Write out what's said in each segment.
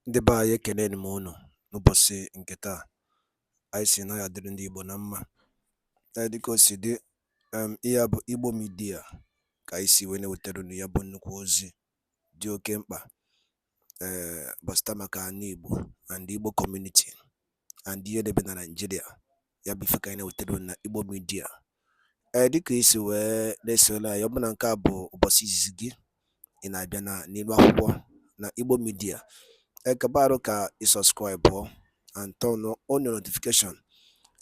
Ndị be anyị ekeneni m unu n'ụbọchị nke taa. Anyị sị na ya dịrị ndị Igbo na mma. Dịka o si dị, ihe a bụ Igbo Media ka anyị si wee na-ewetara unu ya bụ nnukwu ozi dị oke mkpa gbasịta maka ana Igbo and Igbo community and ihe debe na Nigeria. Ya bụ ife ka anyị na-ewetara unu na Igbo Media. Dịka isi wee na-esole anyị, ọ bụ na nke a bụ ụbọchị izizi gị ị na-abịa n'ilu akwụkwọ na Igbo Media, kabaru ka subscribe and turn on your notification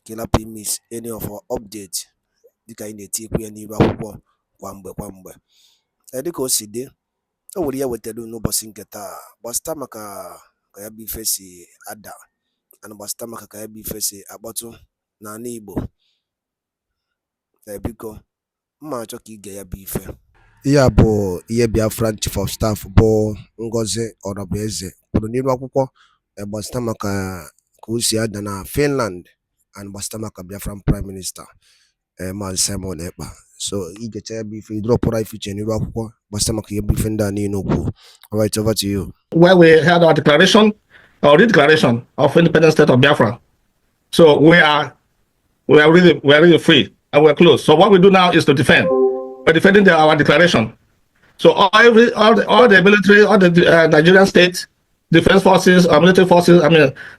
ka ị lapụ miss any of our update dịka anyị na-etikwu ya n'ilu akwụkwọ kwa mgbe. Dịka o si dị, o nwere ya wetara n'ụbọchị nke taa gbasịta maka ka ya bụ ife si ada and gbasịta maka ka ya bụ ife si akpọtụ n'ala Igbo. Biko mma achọ ka ige ya bụ ife. Ihe a bụ ihe Biafra Chief of Staff bụ Ngozi Orabueze kwuru n'ilu akwụkwọ gbasịta maka ka o si ada na Finland and gbasịta maka Biafran Prime Minister Maazị Simon Ekpa. So igecha ya bụ ife idropụra ife iche n'ilu akwụkwọ gbasịta maka ihe bụ ife ndị a niile okwu. All right, over to you. Where we had our declaration or redeclaration of independent state of Biafra. So we are really free and we're close. So what we do now is to defend. We're defending our declaration. So all the military, all the Nigerian state defense forces or military forces,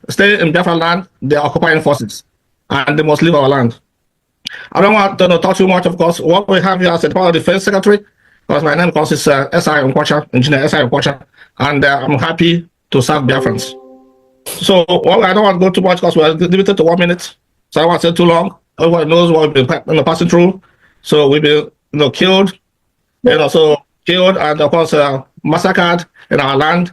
stay in Biafra land, they're occupying forces, and they must leave our land. I don't want to talk too much, of course. What we have here as a Department of Defense Secretary, because my name, of course, is S.I. Nkwacha, Engineer S.I. Nkwacha, and I'm happy to serve Biafrans. So I don't want to go too much because we're limited to 1 minute, so I don't want to say too long. Everyone knows what we've been passing through. So we've been killed, killed and of course massacred in our land.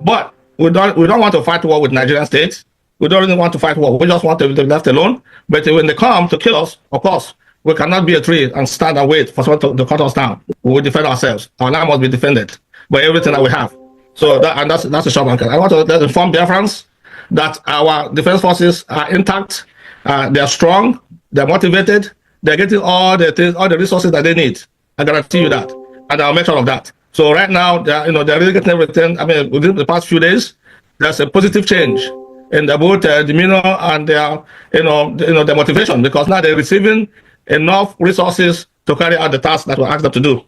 But we don't want to fight war with Nigerian state. We don't really want to fight war. We just want to be left alone. But when they come to kill us, of course, we cannot be a tree and stand and wait for someone to cut us down. We will defend ourselves. Our land must be defended by everything that we have. So that's a short market. I want to inform Biafrans that our defense forces are intact. They are strong. They're motivated. They're getting all the resources that they need. I guarantee you that, and I'll make sure of that. So right now, they're really getting everything. Within the past few days, there's a positive change in both demeanor and their motivation, because now they're receiving enough resources to carry out the tasks that we asked them to do.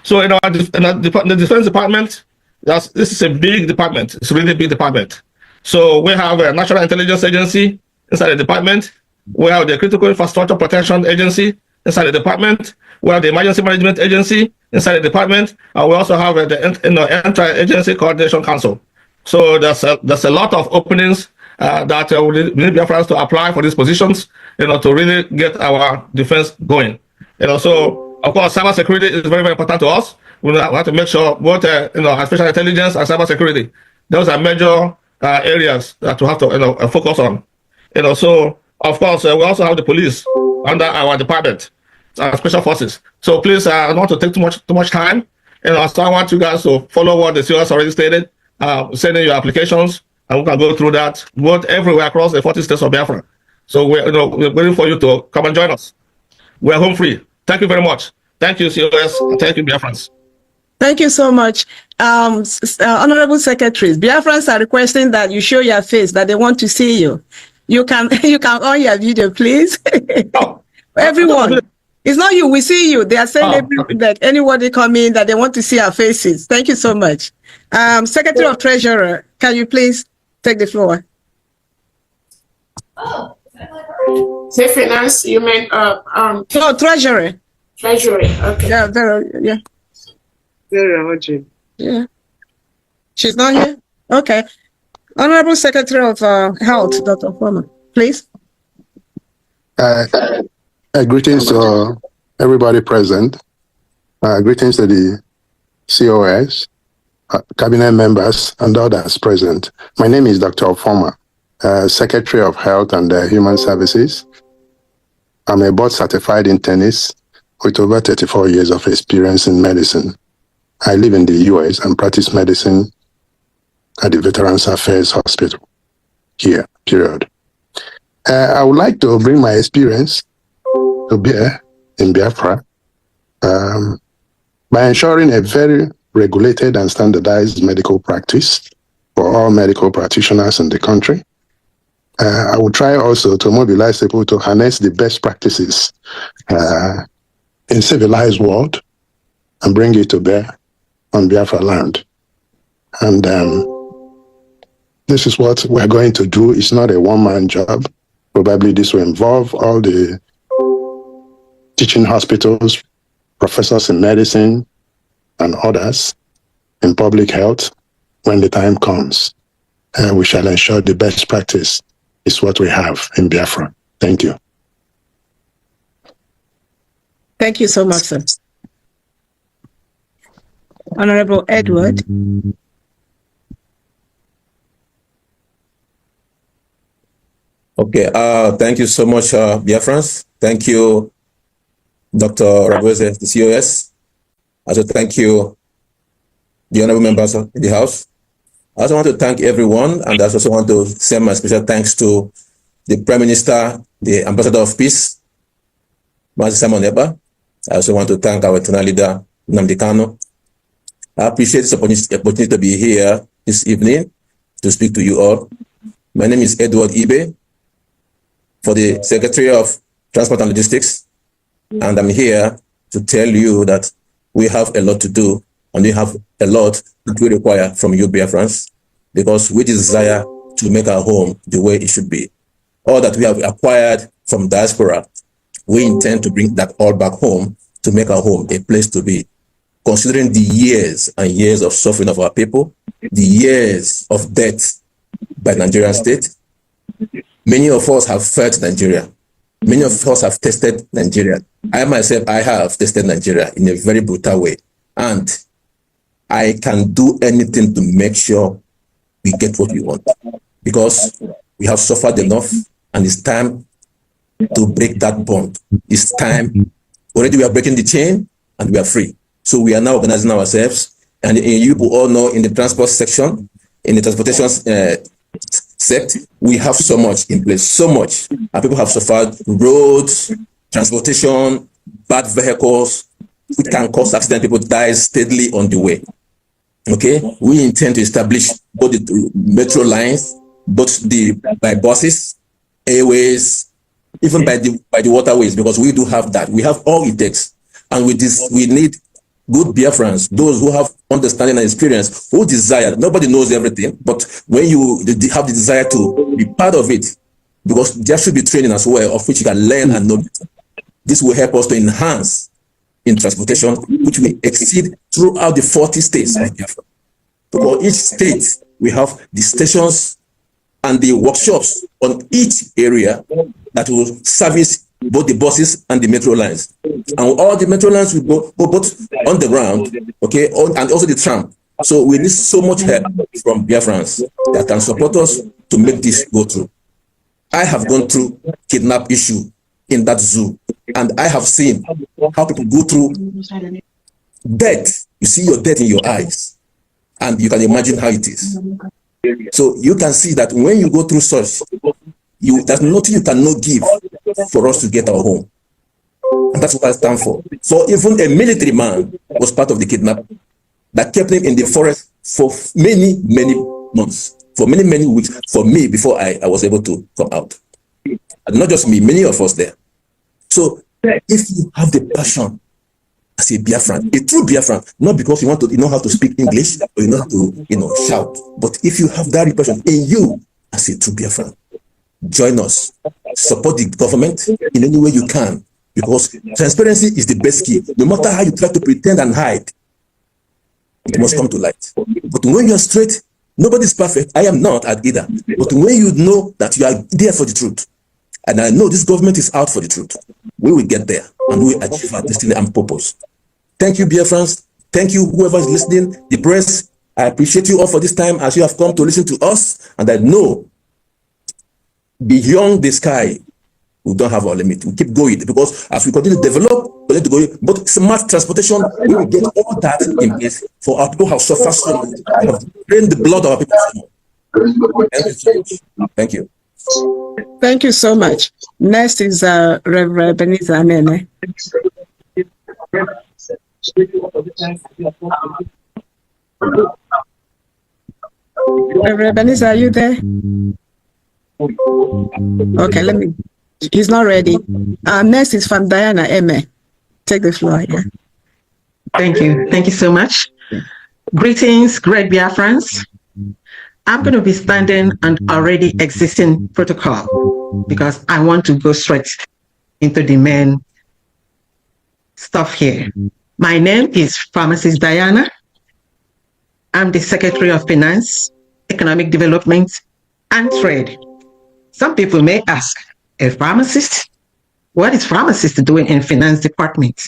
So in the Defense Department, this is a big department. It's a really big department. So we have a National Intelligence Agency inside the department. We have the Critical Infrastructure Protection Agency inside the department. We have the Emergency Management Agency inside the department, and we also have the Inter-Agency Coordination Council. So there's a lot of openings that we need Biafrans to apply for these positions, to really get our defense going. So of course, cyber security is very, very important to us. We have to make sure both artificial intelligence and cyber security, those are major areas that we have to focus on. So of course, we also have the police under our department, special forces. So please, I don't want to take too much time. So I want you guys to follow what the COS already stated. Send in your applications, and we can go through that both everywhere across the 40 states of Biafra. So we're waiting for you to come and join us. We're home free. Thank you very much. Thank you, COS, and thank you, Biafrans. Thank you so much. Honorable Secretaries, Biafrans are requesting that you show your face, that they want to see you. You can on your video, please. Oh. Everyone. It's not you, we see you. They are saying that anybody come in that they want to see our faces. Thank you so much. Secretary of Treasurer, can you please take the floor? Say finance, you mean no, Treasury. Treasury, okay. Yeah. Yeah. She's not here? Okay. Honorable Secretary of Health, Dr. Foreman, please. Greetings to everybody present. Greetings to the COS, cabinet members, and others present. My name is Dr. Ofoma, Secretary of Health and Human Services. I'm a board-certified internist with over 34 years of experience in medicine. I live in the US and practice medicine at the Veterans Affairs Hospital here, period. I would like to bring my experience to bear in Biafra by ensuring a very regulated and standardized medical practice for all medical practitioners in the country. I will try also to mobilize people to harness the best practices in civilized world and bring it to bear on Biafra land. And this is what we're going to do. It's not a one-man job. Probably this will involve all the teaching hospitals, professors in medicine, and others in public health. When the time comes, we shall ensure the best practice is what we have in Biafra. Thank you. Thank you so much, sir. Honorable Edward. Okay, thank you so much, Biafrans. Thank you, Dr. Rabueze, the COS. Also, thank you, the honorable members of the House. I also want to thank everyone, and I also want to send my special thanks to the Prime Minister, the Ambassador of Peace, Master Simon Eba. I also want to thank our eternal leader, Nnamdi Kanu. I appreciate this opportunity to be here this evening to speak to you all. My name is Edward Ibe, for the Secretary of Transport and Logistics, and I'm here to tell you that we have a lot to do, and we have a lot that we require from you, Biafrans, because we desire to make our home the way it should be. All that we have acquired from diaspora, we intend to bring that all back home to make our home a place to be. Considering the years and years of suffering of our people, the years of death by the Nigerian state, many of us have felt Nigeria. Many of us have tested Nigeria. I myself, I have tested Nigeria in a very brutal way. And I can do anything to make sure we get what we want. Because we have suffered enough, and it's time to break that bond. It's time. Already we are breaking the chain, and we are free. So we are now organizing ourselves. And you all know, in the transport section, in the transportation sector, we have so much in place, so much. And people have suffered roads, transportation, bad vehicles, which can cause accidents. People die steadily on the way. Okay, we intend to establish both the metro lines, both by buses, airways, even by the waterways, because we do have that. We have all it takes. And with this, we need good Biafrans, those who have understanding and experience, who desire. Nobody knows everything, but when you have the desire to be part of it, because there should be training as well, of which you can learn and know. This will help us to enhance in transportation, which will exceed throughout the 40 states of Biafra. For each state, we have the stations and the workshops on each area that will service both the buses and the metro lines. And all the metro lines will go both on the ground, okay, and also the tram. So we need so much help from Biafrans that can support us to make this go through. I have gone through kidnap issue in that zoo, and I have seen how people go through death. You see your death in your eyes, and you can imagine how it is. So you can see that when you go through such, there's nothing you cannot give for us to get our home. And that's what I stand for. So even a military man was part of the kidnap that kept him in the forest for many, many months, for many, many weeks, for me, before I was able to come out. And not just me, many of us there. So if you have the passion as a Biafran, a true Biafran, not because you want to know how to speak English or you know how to shout, but if you have that passion in you as a true Biafran, join us, support the government in any way you can, because transparency is the best key. No matter how you try to pretend and hide, it must come to light. But when you are straight, nobody's perfect. I am not at either. But when you know that you are there for the truth, and I know this government is out for the truth, we will get there and we will achieve our destiny and purpose. Thank you, Biafrans. Thank you, whoever is listening, the press. I appreciate you all for this time as you have come to listen to us. And I know beyond the sky, we don't have our limit. We keep going, because as we continue to develop, we need to go. But smart transportation, we will get all that in place for our people who have suffered so much. We have drained the blood of our people so much. Thank you so much. Thank you. Thank you so much. Next is Reverend Benita Nene. Reverend Vanessa, are you there? Okay, he's not ready. Next is from Diana Eme. Take the floor. Yeah. Thank you. Thank you so much. Greetings, great Biafrans. I'm going to be standing on already existing protocol because I want to go straight into the main stuff here. My name is Pharmacist Diana. I'm the Secretary of Finance, Economic Development, and Trade. Some people may ask, a pharmacist? What is pharmacist doing in finance department?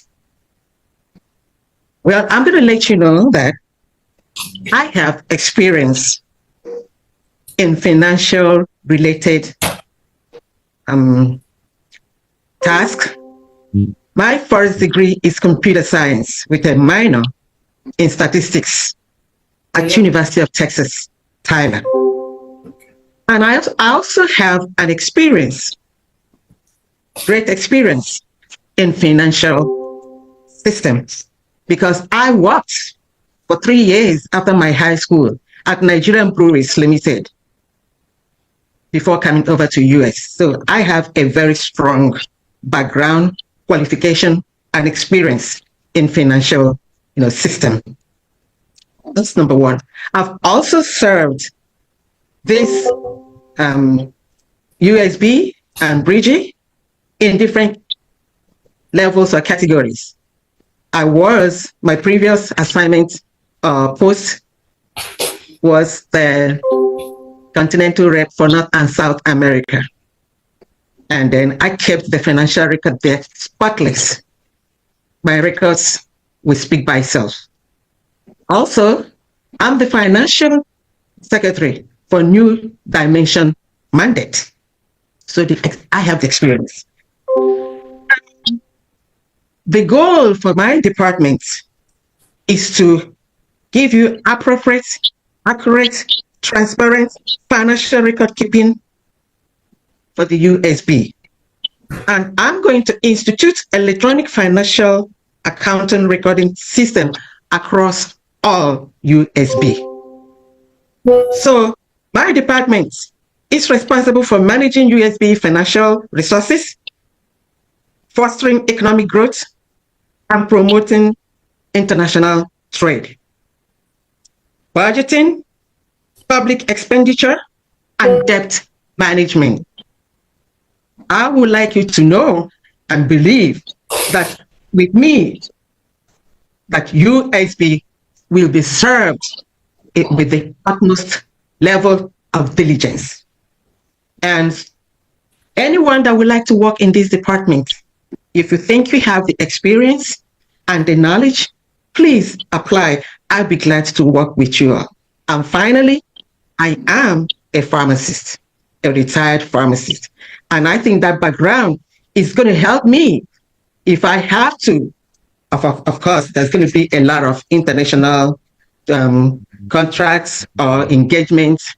Well, I'm going to let you know that I have experience in financial related tasks. My first degree is computer science with a minor in statistics at University of Texas, Tyler. And I also have an experience, great experience in financial systems because I worked for 3 years after my high school at Nigerian Breweries Limited before coming over to US. So I have a very strong background, qualification, and experience in financial system. That's number one. I've also served this USB and Bridgie in different levels or categories. My previous assignment post was the Continental Rep for North and South America. And then I kept the financial record there spotless. My records will speak by itself. Also, I'm the financial secretary for New Dimension mandate. So I have the experience. The goal for my department is to give you appropriate, accurate, transparent financial record keeping for the USB. And I'm going to institute electronic financial accounting recording system across all USB. So my department is responsible for managing USB financial resources, fostering economic growth, and promoting international trade. Budgeting, public expenditure, and debt management. I would like you to know and believe that with me, that USB will be served with the utmost level of diligence. And anyone that would like to work in this department, if you think you have the experience and the knowledge, please apply. I'll be glad to work with you all. And finally, I am a pharmacist, a retired pharmacist. And I think that background is going to help me if I have to. Of course, there's going to be a lot of international contracts or engagements.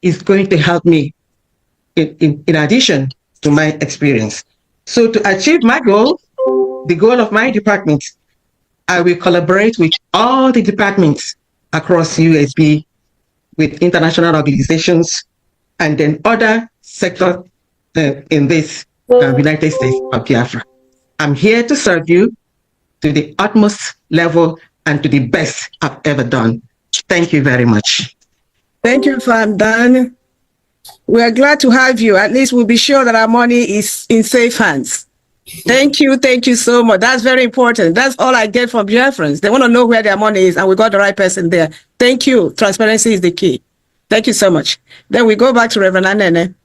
It's going to help me in addition to my experience. So to achieve my goal, the goal of my department, I will collaborate with all the departments across USB, with international organizations, and then other sectors in this United States of Biafra. I'm here to serve you to the utmost level and to the best I've ever done. Thank you very much. Thank you, Fan Dan. We are glad to have you. At least we'll be sure that our money is in safe hands. Thank you so much. That's very important. That's all I get from Biafrans. They want to know where their money is, and we got the right person there. Thank you. Transparency is the key. Thank you so much. Then we go back to Reverend Anene.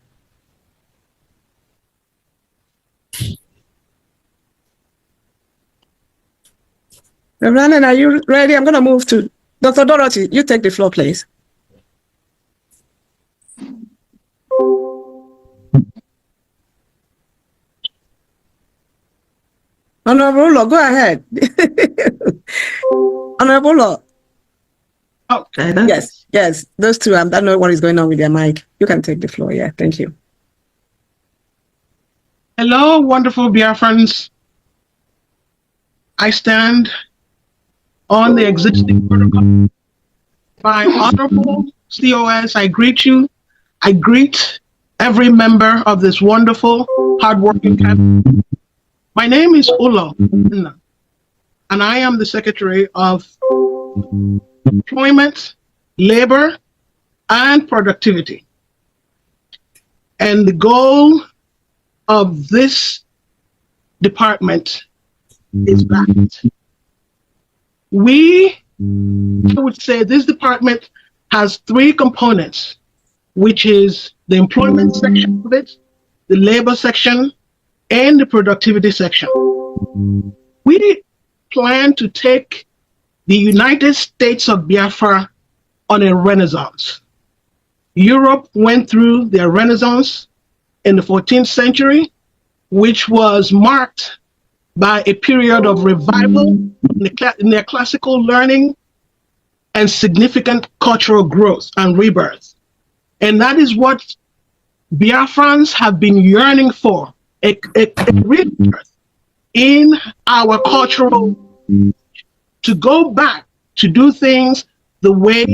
Reverend Anene, are you ready? I'm going to move to Dr. Dorothy. You take the floor, please. Honorable Law, go ahead. Honorable Law. Oh, yes, those two. I don't know what is going on with their mic. You can take the floor. Yeah, thank you. Hello, wonderful Biafrans. I stand on the existing protocol by honorable COS, I greet you. I greet every member of this wonderful, hardworking cabinet. My name is Ulo, and I am the Secretary of Employment, Labor, and Productivity. And the goal of this department is that I would say this department has three components, which is the employment section of it, the labor section, and the productivity section. We plan to take the United States of Biafra on a renaissance. Europe went through their renaissance in the 14th century, which was marked by a period of revival in their classical learning and significant cultural growth and rebirth. And that is what Biafrans have been yearning for, a rebirth in our cultural, to go back to do things the way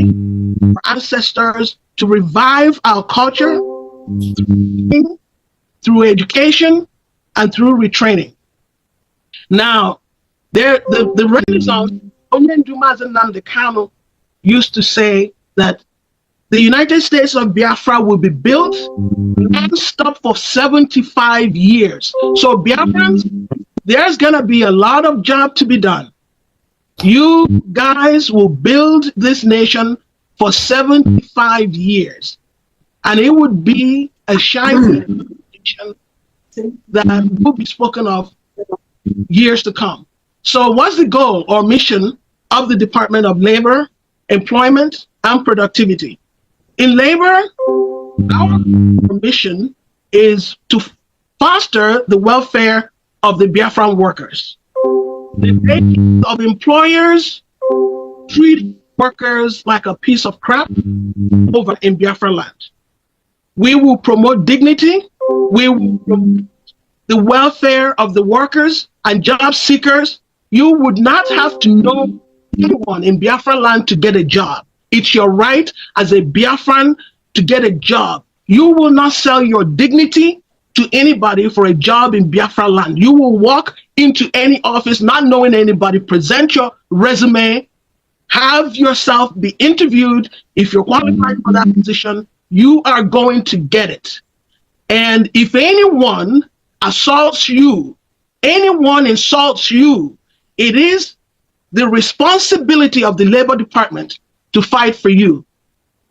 our ancestors, to revive our culture through education and through retraining. Now, the Renaissance, Homeland used to say that the United States of Biafra will be built and stop for 75 years. So Biafrans, there's gonna be a lot of job to be done. You guys will build this nation for 75 years. And it would be a shining nation that will be spoken of years to come. So what's the goal or mission of the Department of Labor, Employment, and Productivity? In labor, our mission is to foster the welfare of the Biafran workers. The base of employers treat workers like a piece of crap over in Biafra land. We will promote dignity. We will promote the welfare of the workers and job seekers. You would not have to know anyone in Biafra land to get a job. It's your right as a Biafran to get a job. You will not sell your dignity to anybody for a job in Biafra land. You will walk into any office not knowing anybody, present your resume, have yourself be interviewed. If you're qualified for that position, you are going to get it. And if anyone assaults you, anyone insults you, it is the responsibility of the Labor Department to fight for you.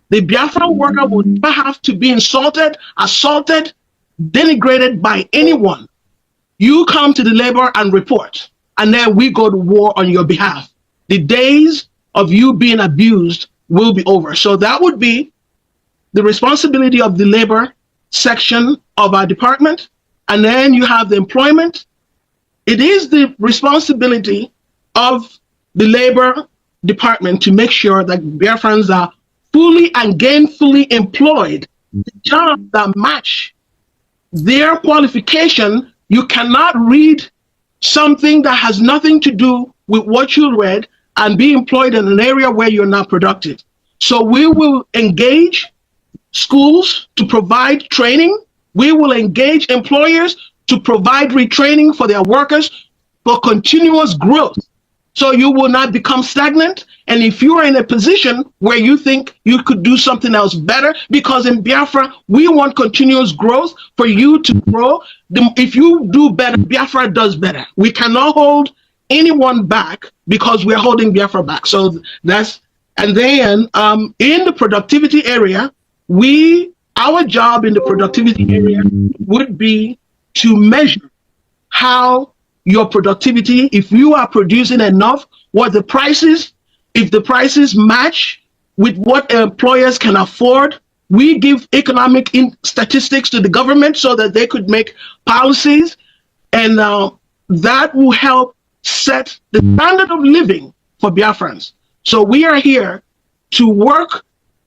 The Biafran worker will never have to be insulted, assaulted, denigrated by anyone. You come to the labor and report, and then we go to war on your behalf. The days of you being abused will be over. So that would be the responsibility of the labor section of our department. And then you have the employment. It is the responsibility of the labor department to make sure that Biafrans are fully and gainfully employed. The jobs that match their qualification. You cannot read something that has nothing to do with what you read and be employed in an area where you're not productive. So we will engage schools to provide training. We will engage employers to provide retraining for their workers for continuous growth. So you will not become stagnant. And if you are in a position where you think you could do something else better, because in Biafra, we want continuous growth for you to grow. If you do better, Biafra does better. We cannot hold anyone back because we're holding Biafra back. So that's, and then in the productivity area, our job in the productivity area would be to measure how your productivity, if you are producing enough, what the prices, if the prices match with what employers can afford. We give economic statistics to the government so that they could make policies, and that will help set the standard of living for Biafrans. So we are here to work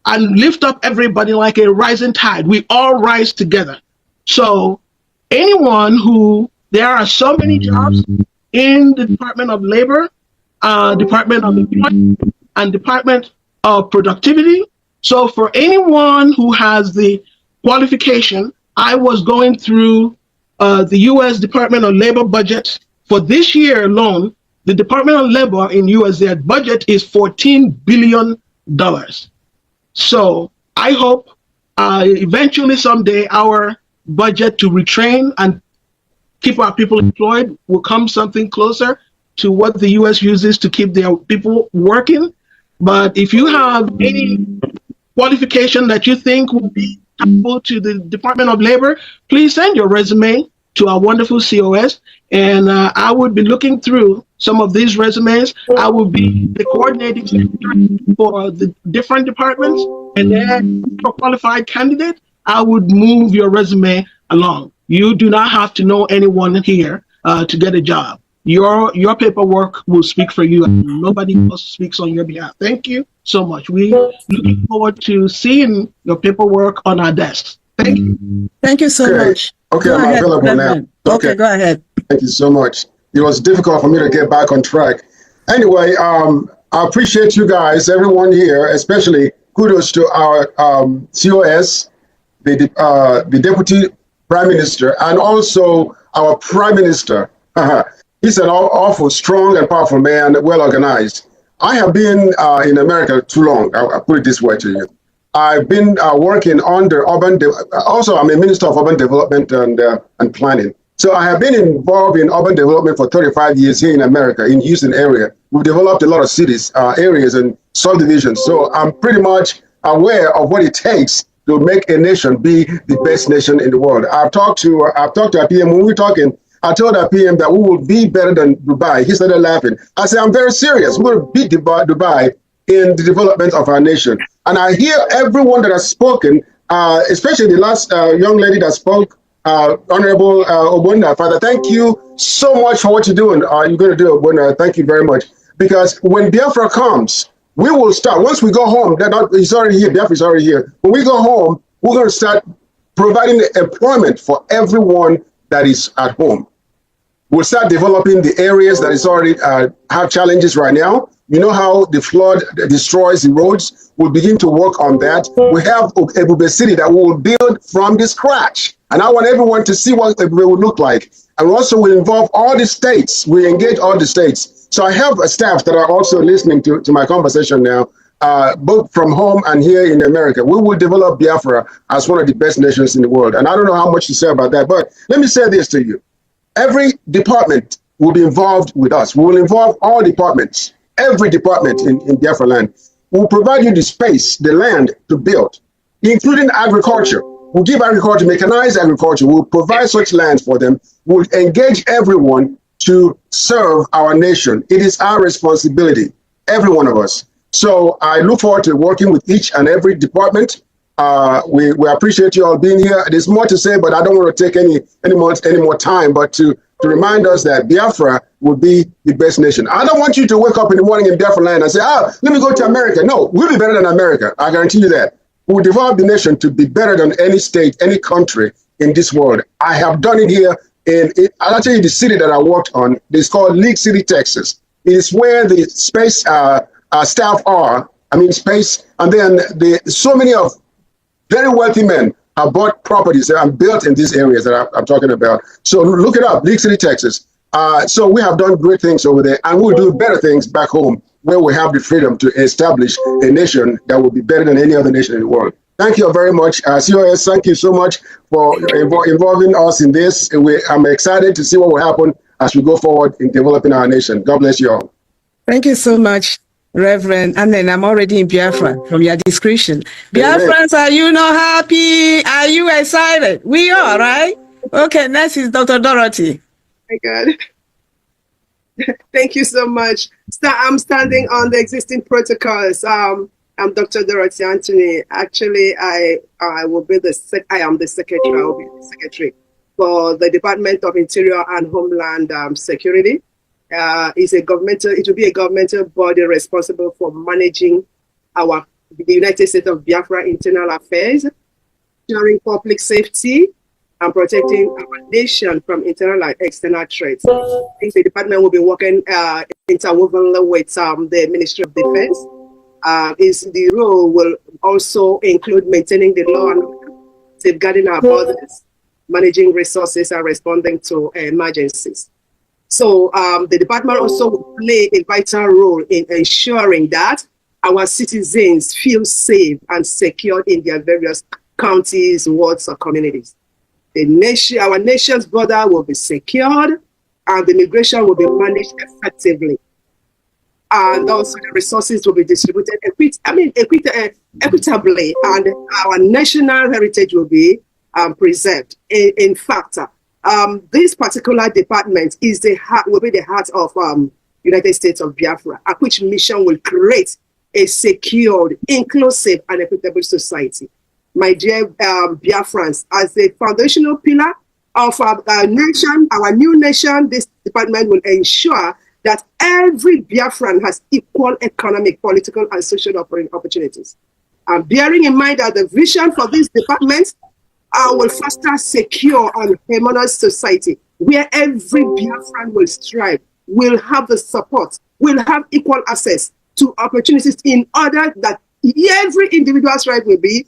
and lift up everybody like a rising tide. We all rise together. So anyone who, there are so many jobs in the Department of Labor, Department of Employment, and Department of Productivity. So for anyone who has the qualification, I was going through the U.S. Department of Labor budget for this year alone. The Department of Labor in U.S. their budget is $14 billion. So I hope eventually someday our budget to retrain and keep our people employed will come something closer to what the U.S. uses to keep their people working. But if you have any qualification that you think would be helpful to the Department of Labor, please send your resume to our wonderful COS, and I would be looking through some of these resumes. I will be the coordinating secretary for the different departments, and then for a qualified candidate, I would move your resume along. You do not have to know anyone here to get a job. Your paperwork will speak for you, and nobody else speaks on your behalf. Thank you so much. We looking forward to seeing your paperwork on our desks. Thank you. Thank you so much. Okay, Go I'm ahead, available Reverend. now. Okay, go ahead. Thank you so much. It was difficult for me to get back on track. Anyway, I appreciate you guys, everyone here, especially kudos to our COS, the Deputy Prime Minister, and also our Prime Minister. He's an awful strong and powerful man, well organized. I have been in America too long. I'll put it this way to you. I've been working under also I'm a Minister of Urban Development and Planning. So I have been involved in urban development for 35 years here in America, in Houston area. We've developed a lot of cities, areas and subdivisions. So I'm pretty much aware of what it takes to make a nation be the best nation in the world. I've talked to our PM when we were talking. I told our PM that we will be better than Dubai. He started laughing. I said, I'm very serious. We're going to beat Dubai in the development of our nation. And I hear everyone that has spoken, especially the last young lady that spoke, Honorable Obunda. Father, thank you so much for what you're doing. You're going to do, Obunda. Thank you very much. Because when Biafra comes, we will start. Once we go home, he's already here. Biafra is already here. When we go home, we're going to start providing employment for everyone that is at home. We'll start developing the areas that is already have challenges right now. You know how the flood destroys the roads? We'll begin to work on that. We have Ebube City that we will build from the scratch. And I want everyone to see what Ebube will look like. And also we'll involve all the states. We engage all the states. So I have a staff that are also listening to my conversation now, both from home and here in America. We will develop Biafra as one of the best nations in the world. And I don't know how much to say about that, but let me say this to you. Every department will be involved with us. We will involve all departments, every department in Biafra land. We'll provide you the space, the land to build, including agriculture. We'll give agriculture, mechanized agriculture. We'll provide such lands for them. We'll engage everyone to serve our nation. It is our responsibility, every one of us. So I look forward to working with each and every department. We appreciate you all being here. There's more to say, but I don't want to take any more time, but to remind us that Biafra will be the best nation. I don't want you to wake up in the morning in Biafra land and say, let me go to America. No, we'll be better than America. I guarantee you that. We'll develop the nation to be better than any state, any country in this world. I have done it here. I'll tell you the city that I worked on. It's called League City, Texas. It is where the space staff are. I mean, space. And then so many of very wealthy men have bought properties that are built in these areas that I'm talking about. So look it up, League City, Texas. So we have done great things over there, and we'll do better things back home where we have the freedom to establish a nation that will be better than any other nation in the world. Thank you very much. COS, thank you so much for involving us in this. I'm excited to see what will happen as we go forward in developing our nation. God bless you all. Thank you so much, Reverend. And then I'm already in Biafra from your description. Biafrans, are you not happy? Are you excited? We are, right? Okay, next is Dr. Dorothy. My God. Thank you so much. I'm standing on the existing protocols. I'm Dr. Dorothy Anthony. Actually, I am the secretary. I will be the secretary for the Department of Interior and Homeland Security. It will be a governmental body responsible for managing the United States of Biafra internal affairs, ensuring public safety, and protecting our nation from internal and external threats. The department will be working interwovenly with the Ministry of Defense, is the role will also include maintaining the law and order, safeguarding our borders, managing resources, and responding to emergencies. So the department also will play a vital role in ensuring that our citizens feel safe and secure in their various counties, wards, or communities. Our nation's border will be secured, and the migration will be managed effectively. And also the resources will be distributed equitably, and our national heritage will be preserved. In fact, this particular department will be the heart of United States of Biafra, which mission will create a secured, inclusive, and equitable society. My dear Biafrans, as a foundational pillar of our nation, our new nation, this department will ensure that every Biafran has equal economic, political, and social opportunities. Bearing in mind that the vision for this department will foster secure and harmonious society where every Biafran will strive, will have the support, will have equal access to opportunities in order that every individual's right will be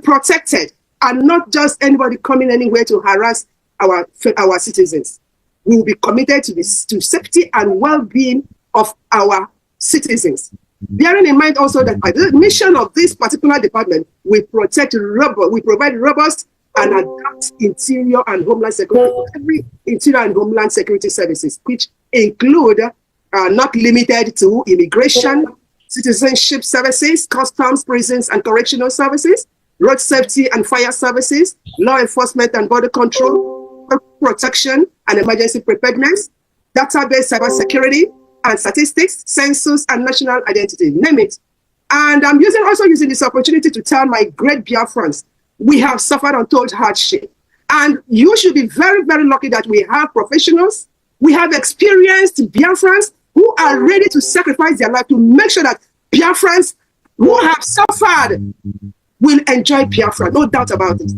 protected, and not just anybody coming anywhere to harass our citizens. We will be committed to safety and well-being of our citizens. Bearing in mind also that the mission of this particular department will provide robust and adapt interior and homeland security, every interior and homeland security services, which include not limited to immigration, citizenship services, customs, prisons, and correctional services, road safety and fire services, law enforcement and border control, protection and emergency preparedness, database cybersecurity and statistics, census and national identity, name it. And I'm also using this opportunity to tell my great Biafrans, we have suffered untold hardship. And you should be very, very lucky that we have professionals, we have experienced Biafrans who are ready to sacrifice their life to make sure that Biafrans who have suffered will enjoy Biafra, no doubt about it.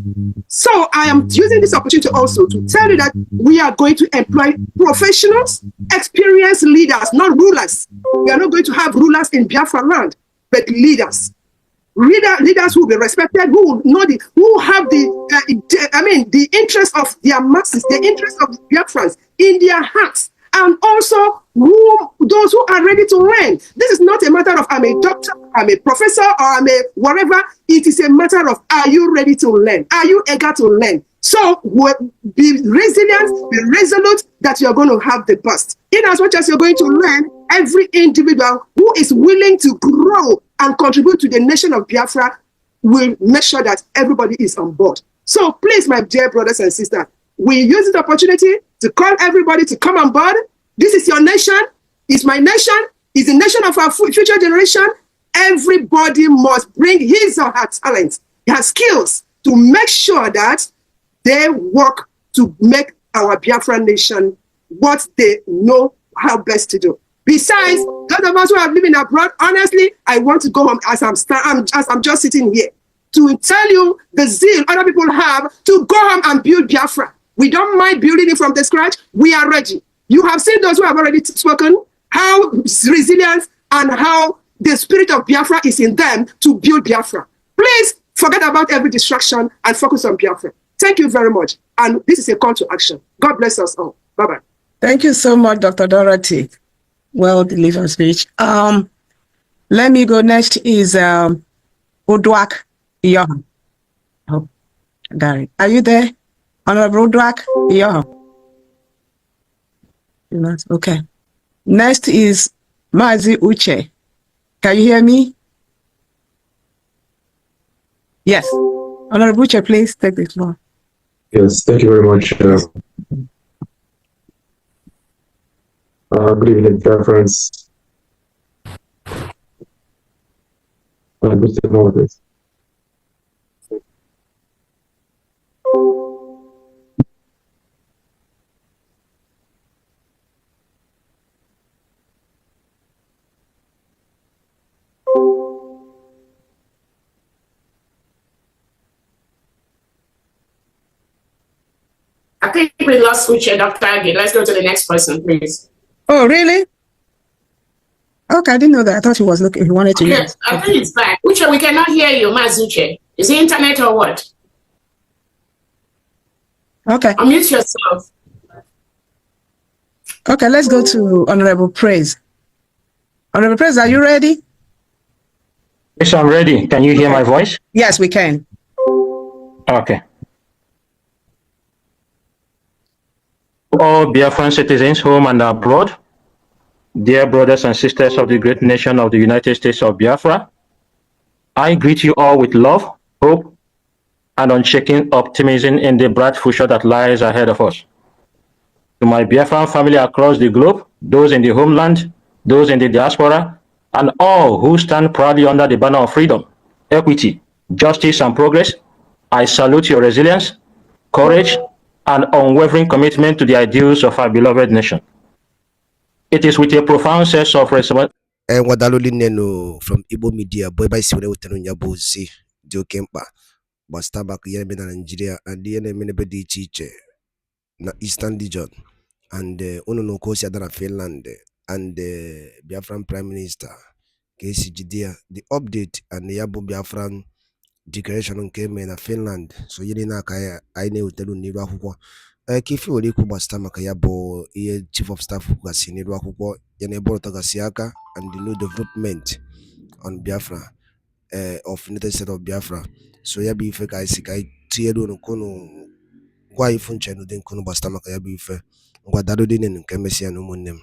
So I am using this opportunity also to tell you that we are going to employ professionals, experienced leaders, not rulers. We are not going to have rulers in Biafra land, but leaders. Leaders who will be respected, who know who have the interest of their masses, the interest of the Biafrans in their hearts, and also those who are ready to learn. This is not a matter of I'm a doctor, I'm a professor, or I'm a whatever. It is a matter of, are you ready to learn? Are you eager to learn? So be resilient, be resolute that you're going to have the best. In as much as you're going to learn, every individual who is willing to grow and contribute to the nation of Biafra will make sure that everybody is on board. So please, my dear brothers and sisters, we use this opportunity to call everybody to come on board. This is your nation. It's my nation. It's the nation of our future generation. Everybody must bring his or her talents, their skills, to make sure that they work to make our Biafran nation what they know how best to do. Besides, those of us who are living abroad, honestly, I want to go home as I'm just sitting here to tell you the zeal other people have to go home and build Biafra. We don't mind building it from the scratch. We are ready. You have seen those who have already spoken, how resilient and how the spirit of Biafra is in them to build Biafra. Please forget about every distraction and focus on Biafra. Thank you very much. And this is a call to action. God bless us all. Bye-bye. Thank you so much, Dr. Dorothy. Well delivered speech. Let me go. Next is Udwak Yohan. Oh, Gary, are you there? Honorable Udwak Yohan. Okay. Next is Mazi Uche. Can you hear me? Yes. Honorable Uche, please take the floor. Yes, thank you very much. Good evening, dear friends. Good to know this. I think we lost Uche, Dr. Agi. Let's go to the next person, please. Oh, really? Okay, I didn't know that. I thought he was looking. He wanted to Okay, use. I think it's back. Uche, we cannot hear you, Mazuche. Is it internet or what? Okay. Unmute yourself. Okay, let's go to Honorable Praise. Honorable Praise, are you ready? Yes, I'm ready. Can you hear my voice? Yes, we can. Okay. All Biafran citizens, home and abroad, dear brothers and sisters of the great nation of the United States of Biafra, I greet you all with love, hope, and unshaken optimism in the bright future that lies ahead of us. To my Biafran family across the globe, those in the homeland, those in the diaspora, and all who stand proudly under the banner of freedom, equity, justice, and progress, I salute your resilience, courage, and unwavering commitment to the ideals of our beloved nation. It is with a profound sense of responsibility. Wadaloli Neno from Igbo Media, boy by Siwene Nyabu Z, Jokempa, Bastabak Yemen and Nigeria, and the enemy teacher na Eastern region, and Uno Kosia than Finland, and the Biafran Prime Minister, Casey Judea, the update and the Yabu Biafran declaration came in Finland, so Yelina Kaya, I know Telu Niwa. Kifi Oliku Bastamaka Yabo, Chief of Staff Gasini Wakuko, Yanebo Tagasiaka, and the new development on Biafra of United States of Biafra. So Yabi Feka Isikai Tiedo no Kono Why Funchano den Kono Bastamaka Yabi Fe, Guadado Din and Kemesia no Munem.